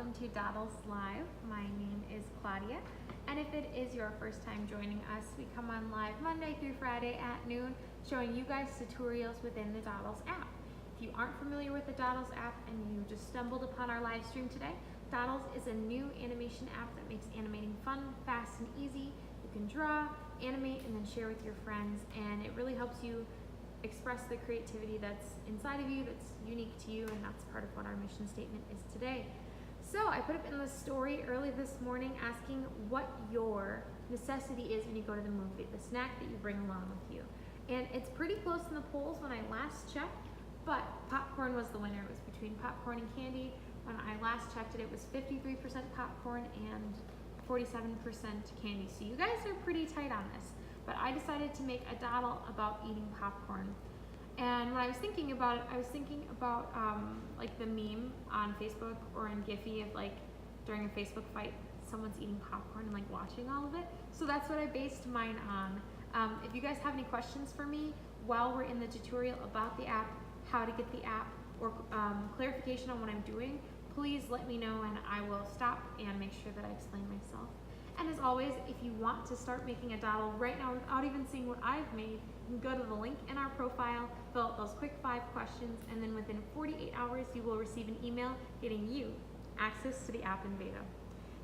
welcome to Dodls Live. My name is Claudia, and if it is your first time joining us, we come on live Monday through Friday at noon, showing you guys tutorials within the Dodls app. If you aren't familiar with the Dodls app and you just stumbled upon our live stream today, Dodls is a new animation app that makes animating fun, fast, and easy. You can draw, animate, and then share with your friends, and it really helps you express the creativity that's inside of you, that's unique to you, and that's part of what our mission statement is today. So I put up in the story early this morning asking what your necessity is when you go to the movie, the snack that you bring along with you. And it's pretty close in the polls when I last checked, but popcorn was the winner. It was between popcorn and candy. When I last checked it, it was 53% popcorn and 47% candy. So you guys are pretty tight on this. But I decided to make a dodl about eating popcorn. And when I was thinking about it, I was thinking about like the meme on Facebook or in Giphy of like during a Facebook fight, someone's eating popcorn and like watching all of it. So that's what I based mine on. If you guys have any questions for me while we're in the tutorial about the app, how to get the app, or clarification on what I'm doing, please let me know and I will stop and make sure that I explain myself. And as always, if you want to start making a dodl right now without even seeing what I've made, you can go to the link in our profile, fill out those quick 5 questions, and then within 48 hours, you will receive an email getting you access to the app in beta.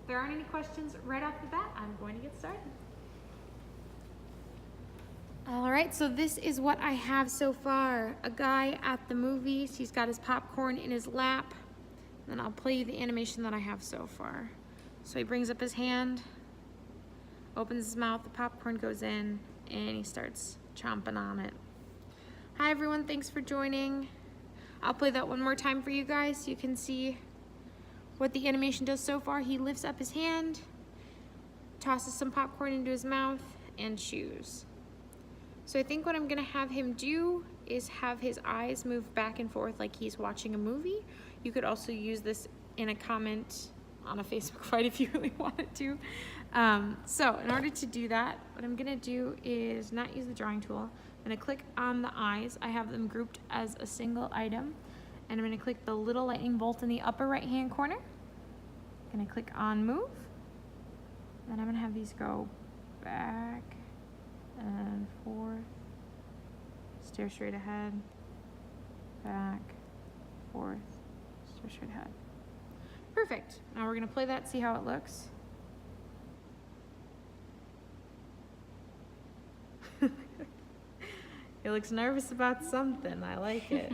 If there aren't any questions right off the bat, I'm going to get started. All right, so this is what I have so far. A guy at the movies, he's got his popcorn in his lap. And I'll play you the animation that I have so far. So he brings up his hand, opens his mouth, the popcorn goes in, and he starts chomping on it. Hi everyone, thanks for joining. I'll play that one more time for you guys so you can see what the animation does so far. He lifts up his hand, tosses some popcorn into his mouth, and chews. So I think what I'm gonna have him do is have his eyes move back and forth like he's watching a movie. You could also use this in a comment on a Facebook fight if you really wanted to. So in order to do that, what I'm gonna do is not use the drawing tool. I'm gonna click on the eyes. I have them grouped as a single item. And I'm gonna click the little lightning bolt in the upper right-hand corner. I'm gonna click on move. Then I'm gonna have these go back and forth. Stare straight ahead, back, forth, stare straight ahead. Perfect. Now we're gonna play that, see how it looks. He looks nervous about something. I like it.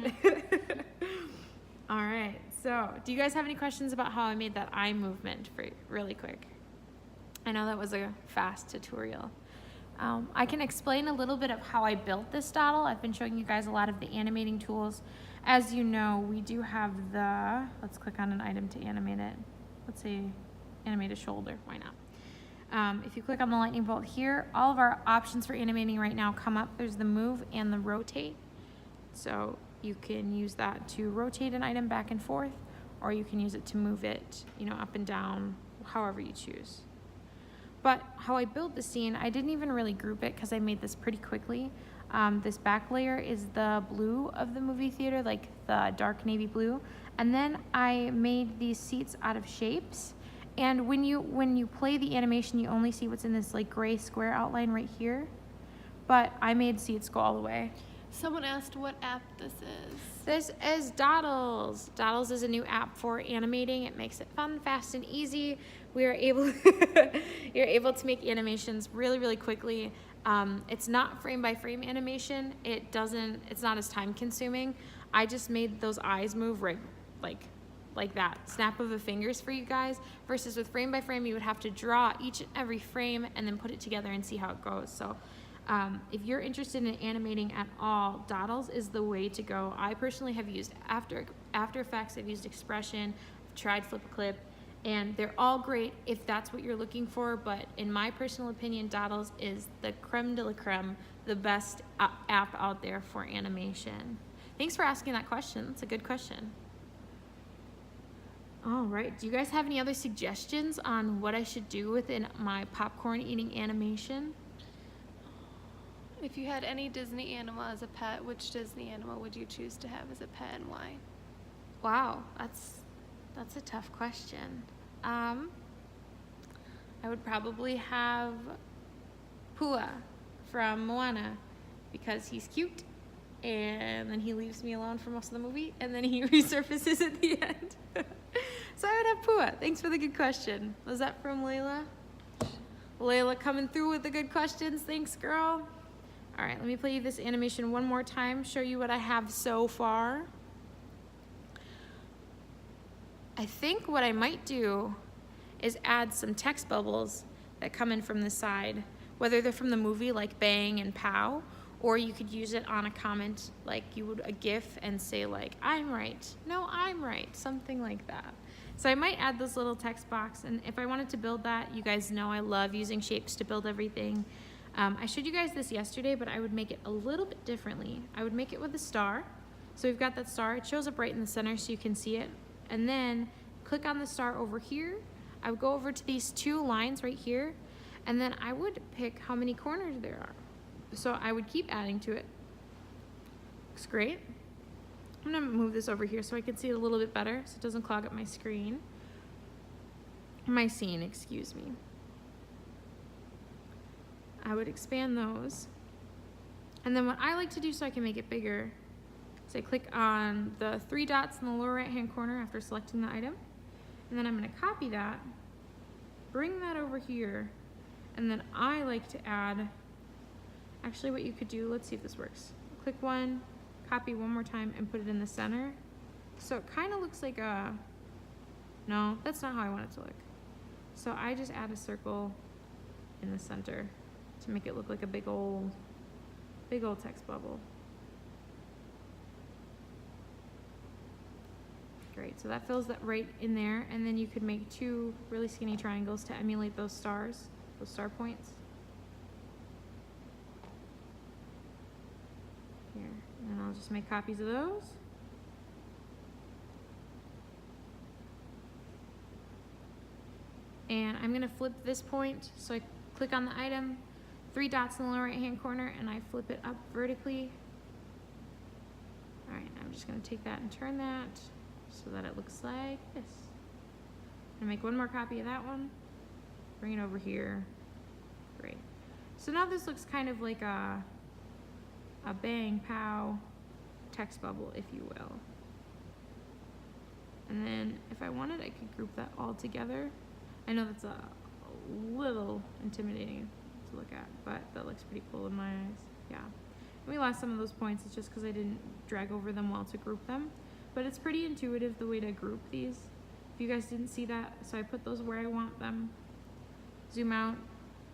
All right, so do you guys have any questions about how I made that eye movement for really quick? I know that was a fast tutorial. I can explain a little bit of how I built this dodl. I've been showing you guys a lot of the animating tools. As you know, we do have the, let's click on an item to animate it. Let's say animate a shoulder, why not? If you click on the lightning bolt here, all of our options for animating right now come up. There's the move and the rotate. So you can use that to rotate an item back and forth, or you can use it to move it, up and down, however you choose. But how I built the scene, I didn't even really group it because I made this pretty quickly. This back layer is the blue of the movie theater, like the dark navy blue. And then I made these seats out of shapes. And when you play the animation, you only see what's in this like gray square outline right here. But I made seats go all the way. Someone asked what app this is. This is Dodls. Dodls is a new app for animating. It makes it fun, fast, and easy. We are able you're able to make animations really, really quickly. It's not frame by frame animation. It's not as time consuming. I just made those eyes move right like that, snap of the fingers for you guys, versus with frame by frame, you would have to draw each and every frame and then put it together and see how it goes. So if you're interested in animating at all, Dodls is the way to go. I personally have used After Effects, I've used Expression, I've tried Flip a Clip, and they're all great if that's what you're looking for, but in my personal opinion, Dodls is the creme de la creme, the best app out there for animation. Thanks for asking that question. It's a good question. All right, do you guys have any other suggestions on what I should do within my popcorn eating animation? If you had any Disney animal as a pet, which Disney animal would you choose to have as a pet and why? Wow, that's That's a tough question. I would probably have Pua from Moana because he's cute and then he leaves me alone for most of the movie and then he resurfaces at the end. So I would have Pua. Thanks for the good question. Was that from Layla? Layla coming through with the good questions. Thanks, girl. All right, let me play you this animation one more time, show you what I have so far. I think what I might do is add some text bubbles that come in from the side, whether they're from the movie like bang and pow, or you could use it on a comment like you would a GIF and say like, I'm right, no, I'm right, something like that. So I might add this little text box, and if I wanted to build that, you guys know I love using shapes to build everything. I showed you guys this yesterday, but I would make it a little bit differently. I would make it with a star. So we've got that star, it shows up right in the center so you can see it. And then click on the star over here. I would go over to these two lines right here, and then I would pick how many corners there are. So I would keep adding to it. Looks great. I'm gonna move this over here so I can see it a little bit better so it doesn't clog up my screen. My scene, excuse me. I would expand those. And then what I like to do so I can make it bigger is I click on the three dots in the lower right hand corner after selecting the item. And then I'm gonna copy that, bring that over here, and then I like to add, actually what you could do, let's see if this works. Click one, copy one more time, and put it in the center. So it kind of looks like a, no, that's not how I want it to look. So I just add a circle in the center to make it look like a big old text bubble. Great, so that fills that right in there, and then you could make two really skinny triangles to emulate those stars, those star points. Here, and I'll just make copies of those. And I'm gonna flip this point, so I click on the item, three dots in the lower right hand corner, and I flip it up vertically. All right, I'm just gonna take that and turn that so that it looks like this. I'm gonna make one more copy of that one, bring it over here. Great. So now this looks kind of like a bang pow text bubble, if you will. And then if I wanted, I could group that all together. I know that's a little intimidating to look at, but that looks pretty cool in my eyes. Yeah. And we lost some of those points. It's just because I didn't drag over them well to group them. But it's pretty intuitive the way to group these. If you guys didn't see that, so I put those where I want them. Zoom out,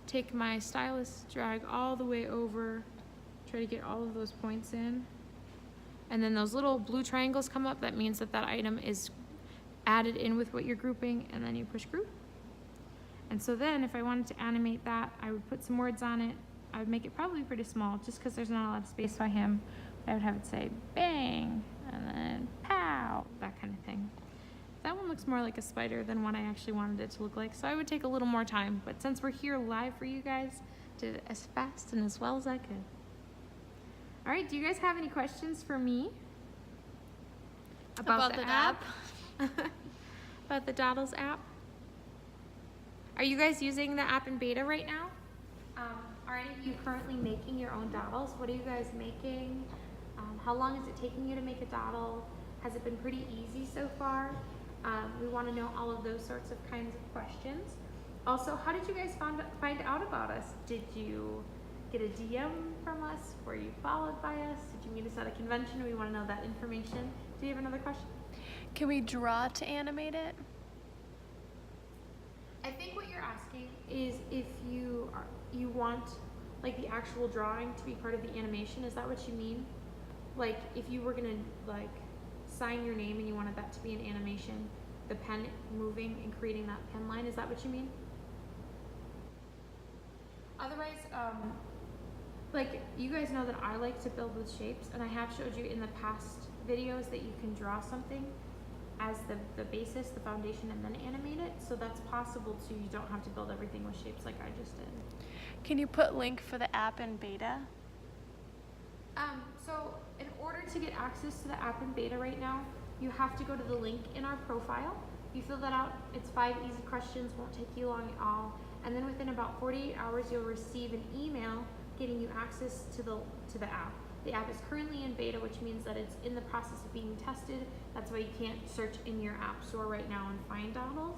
take my stylus, drag all the way over, try to get all of those points in. And then those little blue triangles come up. That means that that item is added in with what you're grouping, and then you push group. And so then if I wanted to animate that, I would put some words on it. I would make it probably pretty small just because there's not a lot of space by him. I would have it say bang, and then pow, that kind of thing. That one looks more like a spider than what I actually wanted it to look like, so I would take a little more time. But since we're here live for you guys, did it as fast and as well as I could. All right, do you guys have any questions for me? About the app? About the Dodls app? Are you guys using the app in beta right now? Are any of you currently making your own dodls? What are you guys making? How long is it taking you to make a dodl? Has it been pretty easy so far? We want to know all of those sorts of kinds of questions. Also, how did you guys find out about us? Did you get a DM from us? Were you followed by us? Did you meet us at a convention? We want to know that information. Do you have another question? Can we draw to animate it? I think what you're asking is if you want like the actual drawing to be part of the animation. Is that what you mean? Like if you were gonna like sign your name and you wanted that to be an animation, the pen moving and creating that pen line, is that what you mean? Otherwise, like you guys know that I like to build with shapes, and I have showed you in the past videos that you can draw something as the basis, the foundation, and then animate it. So that's possible too. You don't have to build everything with shapes like I just did. Can you put link for the app in beta? So in order to get access to the app in beta right now, you have to go to the link in our profile, You fill that out, it's 5 easy questions, won't take you long at all. And then within about 48 hours, you'll receive an email getting you access to the app. The app is currently in beta, which means that it's in the process of being tested. That's why you can't search in your app store right now and find dodls.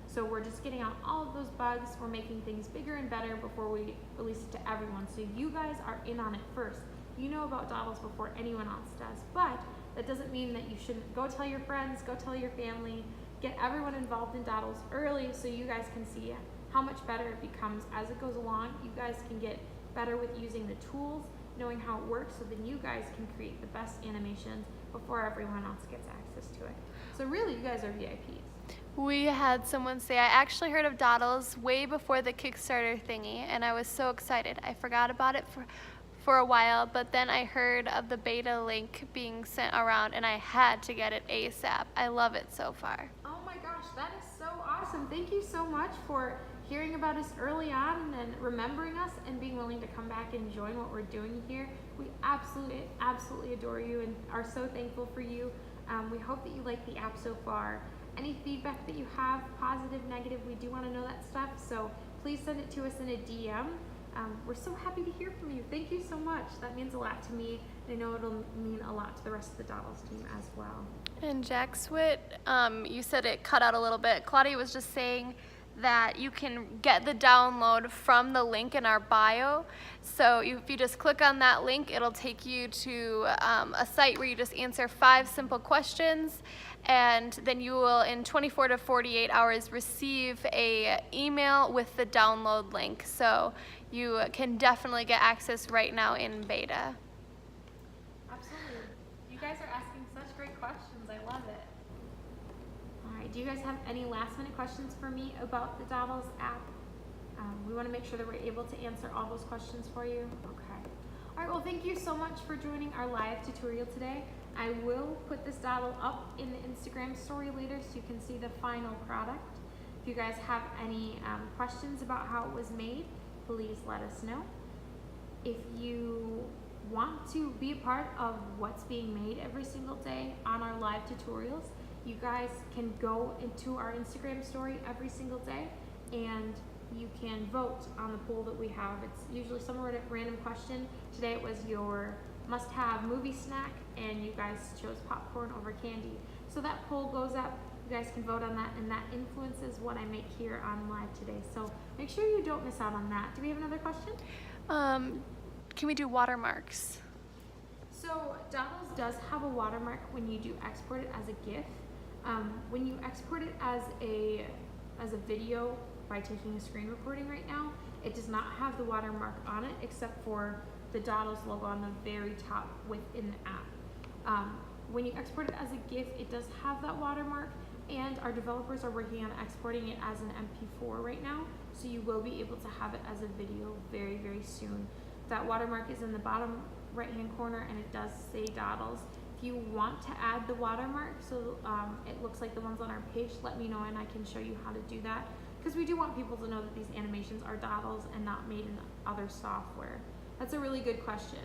So we're just getting out all of those bugs. We're making things bigger and better before we release it to everyone. So you guys are in on it first. You know about dodls before anyone else does, but that doesn't mean that you shouldn't go tell your friends, go tell your family, get everyone involved in dodls early so you guys can see how much better it becomes as it goes along. You guys can get better with using the tools, knowing how it works, so then you guys can create the best animations before everyone else gets access to it. So really, you guys are VIPs. We had someone say, I actually heard of dodls way before the Kickstarter thingy, and I was so excited. I forgot about it for a while, but then I heard of the beta link being sent around, and I had to get it ASAP. I love it so far. Oh my gosh, that is so awesome. Thank you so much for hearing about us early on and remembering us and being willing to come back and join what we're doing here. We absolutely adore you and are so thankful for you. We hope that you like the app so far. Any feedback that you have, positive, negative, we do want to know that stuff, so please send it to us in a DM. We're so happy to hear from you. Thank you so much. That means a lot to me. I know it'll mean a lot to the rest of the dodls team as well. And Jack Swit, you said it cut out a little bit. Claudia was just saying that you can get the download from the link in our bio. So if you just click on that link, it'll take you to a site where you just answer 5 simple questions, and then you will, in 24 to 48 hours, receive a email with the download link. So you can definitely get access right now in beta. Absolutely. You guys are asking such great questions. I love it. All right, do you guys have any last minute questions for me about the dodls app? We want to make sure that we're able to answer all those questions for you. Okay. All right, well, thank you so much for joining our live tutorial today. I will put this dodl up in the Instagram story later so you can see the final product. If you guys have any questions about how it was made, please let us know. If you want to be a part of what's being made every single day on our live tutorials, you guys can go into our Instagram story every single day and you can vote on the poll that we have. It's usually some random question. Today it was your must-have movie snack, and you guys chose popcorn over candy. So that poll goes up. You guys can vote on that, and that influences what I make here on live today. So make sure you don't miss out on that. Do we have another question? Can we do watermarks? So dodls does have a watermark when you do export it as a GIF. When you export it as a video by taking a screen recording right now, it does not have the watermark on it except for the dodls logo on the very top within the app. When you export it as a GIF, it does have that watermark, and our developers are working on exporting it as an MP4 right now, so you will be able to have it as a video very, very soon. That watermark is in the bottom right-hand corner, and it does say dodls. If you want to add the watermark so it looks like the ones on our page, let me know and I can show you how to do that, because we do want people to know that these animations are dodls and not made in other software. That's a really good question.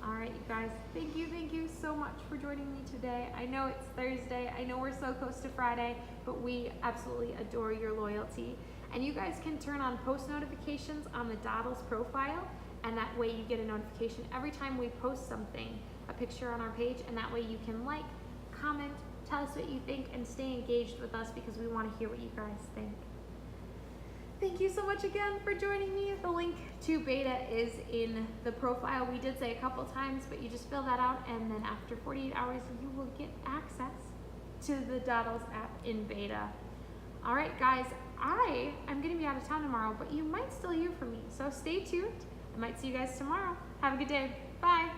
All right, you guys, thank you so much for joining me today. I know it's Thursday, I know we're so close to Friday, but we absolutely adore your loyalty. And you guys can turn on post notifications on the dodls profile, and that way you get a notification every time we post something, a picture on our page, and that way you can like, comment, tell us what you think, and stay engaged with us because we want to hear what you guys think. Thank you so much again for joining me. The link to beta is in the profile. We did say a couple times, but you just fill that out, and then after 48 hours, you will get access to the dodls app in beta. All right, guys, I am going to be out of town tomorrow, but you might still hear from me, so stay tuned. I might see you guys tomorrow. Have a good day. Bye.